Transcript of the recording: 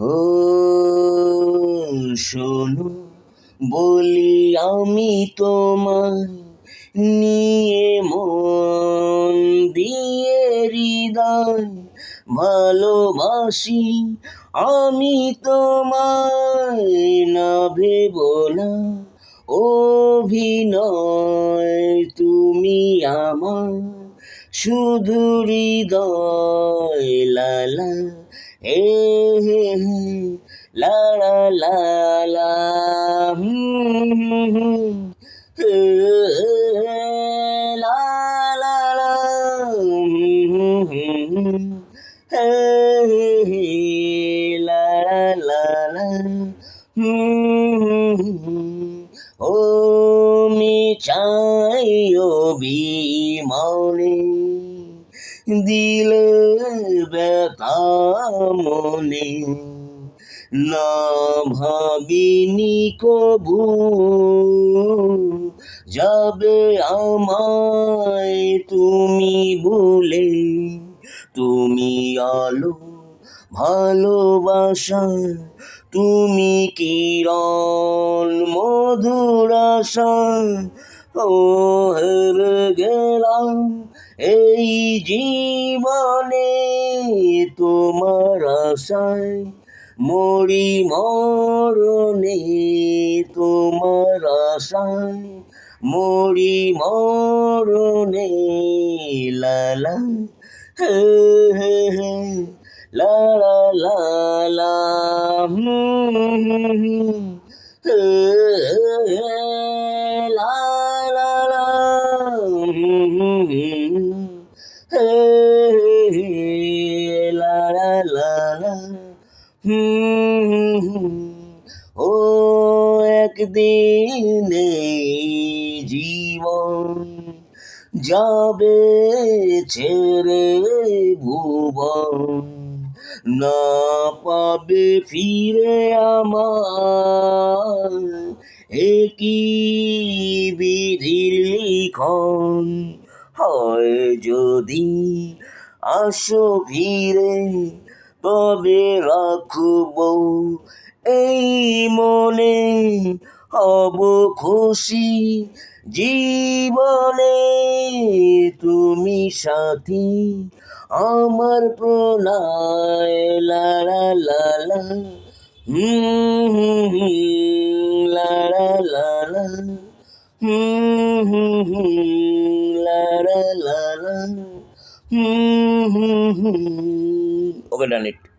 ও শোনো, বলি আমি তোমায় নিয়ে মন দিয়ে হৃদয় ভালোবাসি আমি তোমায়, না ভেবো না অভিনয়, তুমি আমার শুধু হৃদয়। লালা হে হে হে, লা লা লা লা, হে, লা লা লা, হে, হে, লা লা লা, ও আমি চাই অভিমানে দিলে ব্যথা মনে, না ভাবিনি কবু যাবে আমায় তুমি ভুলে। তুমি আলো ভালোবাসা, তুমি কিরণ মধুর আশা, ও হেরে গেলাম এই জীবনে তোমার আশায়, মরি মরণে তোমার আশায়, মরি মরণে। লালা হে হে হে, লা লা লা লা, হে হে, লা লা লা, হে হে, লা লা লা লা, ও একদিন এই জীবন যাবে ছেড়ে ভুবন, না পাবে ফিরে আমার, একই বিধির লিখন। হয় যদি আসো ফিরে, তবে রাখবো এই মনে, হব খুশি জীবনে তুমি সাথী আমার প্রণয়। লা লা লা লা, লা লা লা লা, লা লা লা লা, ওকে ডান ইট।